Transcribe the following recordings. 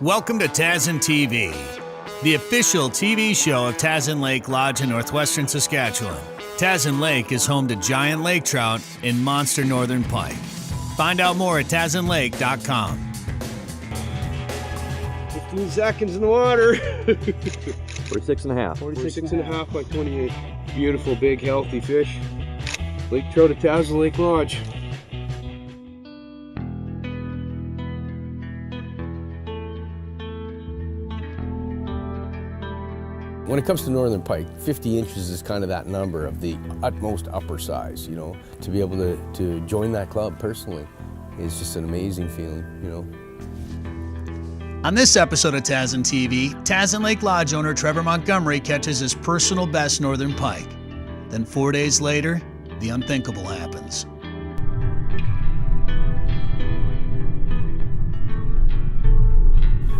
Welcome to Tazon TV, the official TV show of Tazin Lake Lodge in northwestern Saskatchewan. Tazin Lake is home to giant lake trout and monster northern pike. Find out more at tazonlake.com. 15 seconds in the water. 46 and a half. 46 and a half by 28. Beautiful, big, healthy fish. Lake trout at Tazin Lake Lodge. When it comes to northern pike, 50 inches is kind of that number of the utmost upper size, you know. To be able to join that club personally is just an amazing feeling, you know. On this episode of Tazon TV, Tazin Lake Lodge owner Trevor Montgomery catches his personal best northern pike. Then 4 days later, the unthinkable happens.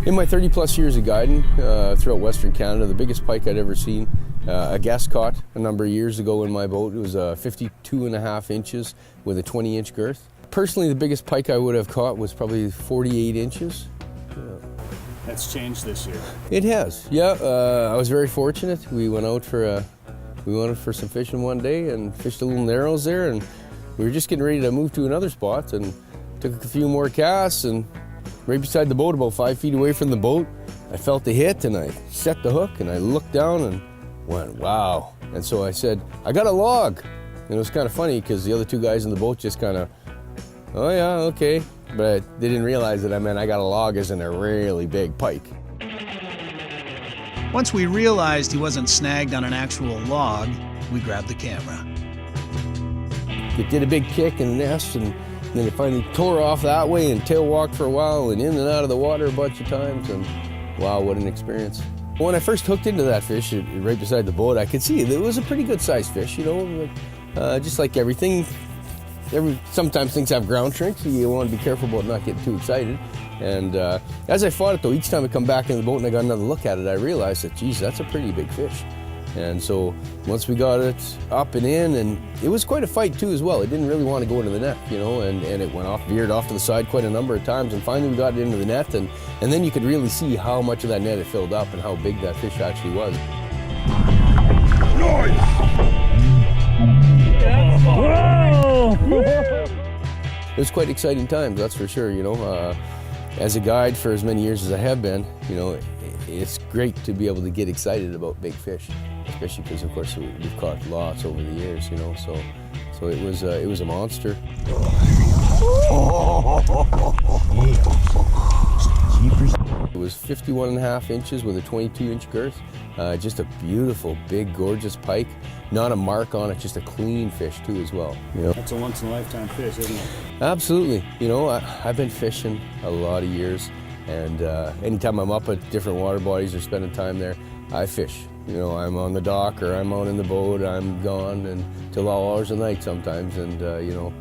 In my 30 plus years of guiding throughout Western Canada, the biggest pike I'd ever seen, a guest caught a number of years ago in my boat. It was 52 and a half inches with a 20-inch girth. Personally, the biggest pike I would have caught was probably 48 inches. That's changed this year. It has, yeah. I was very fortunate. We went out for some fishing one day and fished a little narrows there, and we were just getting ready to move to another spot and took a few more casts, and right beside the boat, about 5 feet away from the boat, I felt the hit and I set the hook and I looked down and went, wow. And so I said, I got a log. And it was kind of funny because the other two guys in the boat just kind of, oh yeah, okay. But they didn't realize that I meant I got a log as in a really big pike. Once we realized he wasn't snagged on an actual log, we grabbed the camera. It did a big kick and nest, and then it finally tore off that way and tail walked for a while and in and out of the water a bunch of times, and wow, what an experience. When I first hooked into that fish right beside the boat, I could see it was a pretty good sized fish, you know, just like everything. Sometimes things have ground shrinks, so you want to be careful about not getting too excited. And as I fought it though, each time I come back in the boat and I got another look at it, I realized that, geez, that's a pretty big fish. And so once we got it up and in, and it was quite a fight too as well. It didn't really want to go into the net, you know, and it went off, veered off to the side quite a number of times, and finally we got it into the net, and then you could really see how much of that net it filled up and how big that fish actually was. It was quite exciting times, that's for sure, you know. As a guide for as many years as I have been, you know, it's great to be able to get excited about big fish, especially because, of course, we've caught lots over the years, you know. So it was a monster. It was 51 and a half inches with a 22-inch girth. Just a beautiful, big, gorgeous pike. Not a mark on it, just a clean fish too as well. You know? That's a once-in-a-lifetime fish, isn't it? Absolutely. You know, I've been fishing a lot of years, and anytime I'm up at different water bodies or spending time there, I fish. You know, I'm on the dock or I'm out in the boat, I'm gone until all hours of the night sometimes, and you know,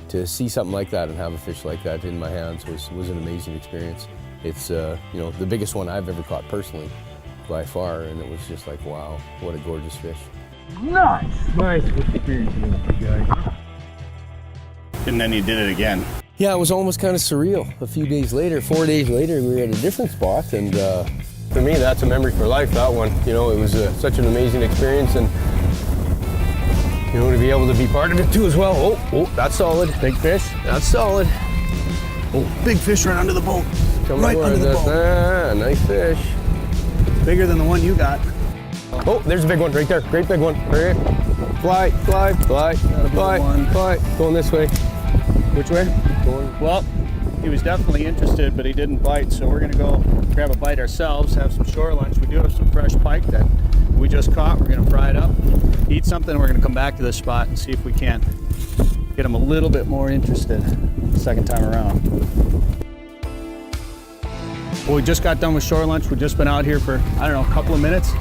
to see something like that and have a fish like that in my hands was an amazing experience. It's you know, the biggest one I've ever caught personally by far, and it was just like, wow, what a gorgeous fish. Nice experience, you guys. And then you did it again. Yeah, it was almost kind of surreal. A few days later, 4 days later, we were at a different spot, and for me, that's a memory for life, that one. You know, it was such an amazing experience, and you know, to be able to be part of it too as well. Oh, that's solid. Big fish. That's solid. Oh, big fish right under the boat. Come right under the boat. Ah, nice fish. Bigger than the one you got. Oh, there's a big one right there. Great big one. Right here. Fly. Going this way. Which way? Well, he was definitely interested, but he didn't bite, so we're gonna go grab a bite ourselves, have some shore lunch. We do have some fresh pike that we just caught. We're gonna fry it up, eat something, and we're gonna come back to this spot and see if we can't get him a little bit more interested the second time around. Well, we just got done with shore lunch. We've just been out here for, I don't know, a couple of minutes.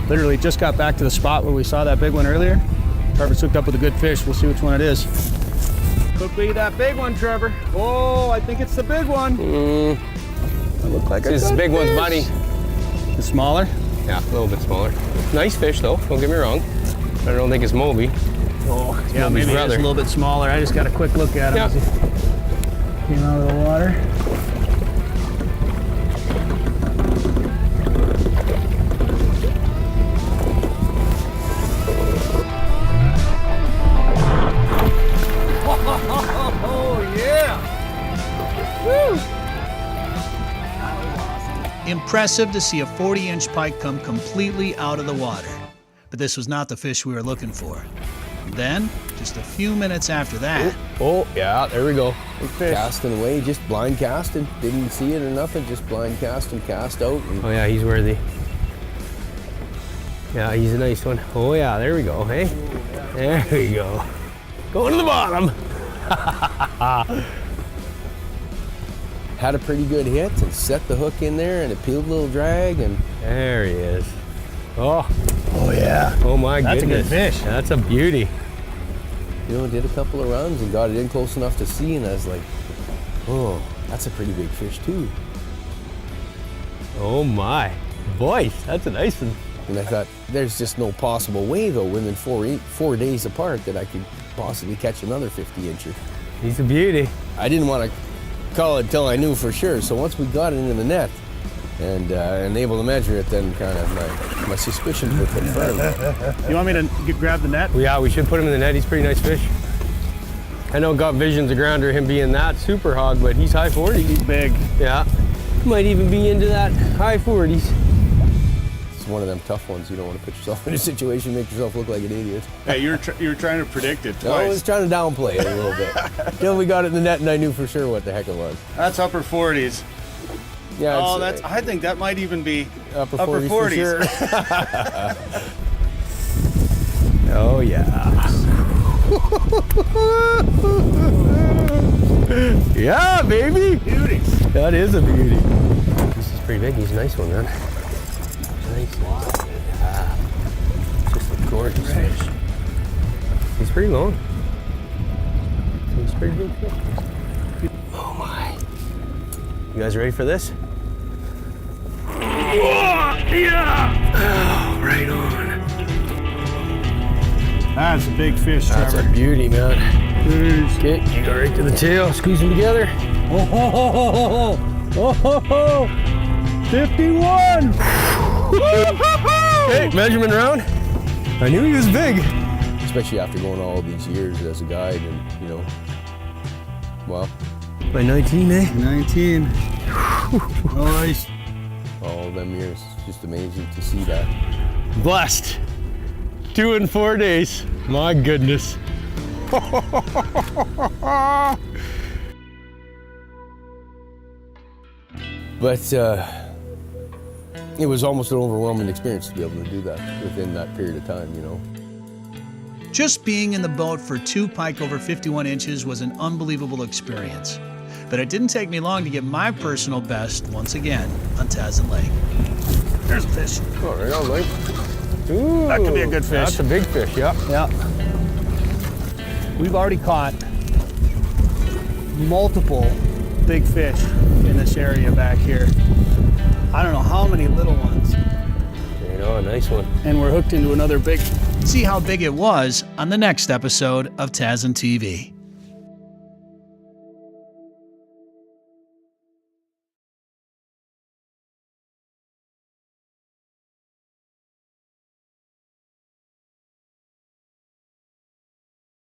Literally just got back to the spot where we saw that big one earlier. Trevor's hooked up with a good fish. We'll see which one it is. Could be that big one, Trevor. Oh, I think it's the big one. That looked like this big one's buddy. The smaller? Yeah, a little bit smaller. Nice fish though, don't get me wrong. I don't think it's Moby. Oh, it's yeah, Moby's maybe brother. it's a little bit smaller. I just got a quick look at him as he came out of the water. Impressive to see a 40-inch pike come completely out of the water. But this was not the fish we were looking for. Then, just a few minutes after that... Oh, yeah, there we go. Big fish. Casting away, just blind casting. Didn't see it or nothing, just blind casting, cast out. Oh yeah, he's worthy. Yeah, he's a nice one. Oh yeah, there we go, hey? There we go. Going to the bottom. Had a pretty good hit and set the hook in there and it peeled a little drag and... There he is. Oh yeah. oh my That's goodness. a good fish. That's a beauty. You know, did a couple of runs and got it in close enough to see, and I was like, oh, that's a pretty big fish too. Oh my. Boys, that's a nice one. And I thought, there's just no possible way though, within 4 days apart, that I could possibly catch another 50-incher. He's a beauty. I didn't want to call it till I knew for sure, so once we got it into the net and able to measure it, then kind of my suspicions were confirmed. You want me to grab the net? Well, yeah, we should put him in the net. He's a pretty nice fish. I know got visions of grounder him being that super hog, but he's high 40s. He's big. Yeah. Might even be into that high 40s. It's one of them tough ones. You don't want to put yourself in a situation, make yourself look like an idiot. Hey, you were trying to predict it No, I was twice. trying to downplay it a little bit. Till we got it in the net and I knew for sure what the heck it was. That's upper 40s. Yeah, Oh, it's, I think that might even be upper 40s. For sure. Oh yeah. Yeah, baby. Beauty. That is a beauty. This is pretty big. He's a nice one, man. Nice. Yeah. Just a gorgeous fish. He's pretty long. He's pretty big fish. Oh my. You guys ready for this? Yeah. Oh, right on. That's a big fish, That's Trevor. a beauty, man. Okay, you go right to the tail, squeeze them together. Oh, ho, ho, ho, ho, ho. Oh, ho, ho. 51! Hey, measurement round. I knew he was big. Especially after going all these years as a guide and, you know, well, By 19, eh? 19. Nice. all of them years. It's just amazing to see that. Blessed. 2 in 4 days. My goodness. But it was almost an overwhelming experience to be able to do that within that period of time, you know. Just being in the boat for 2 pike over 51 inches was an unbelievable experience. But it didn't take me long to get my personal best once again on Tazin Lake. There's a fish. Oh, right on, Mike. Ooh, That could be a good fish. That's a big fish, yeah. Yeah. We've already caught multiple big fish in this area back here. I don't know how many little ones. You know, a nice one. And we're hooked into another big. See how big it was on the next episode of Tazin TV.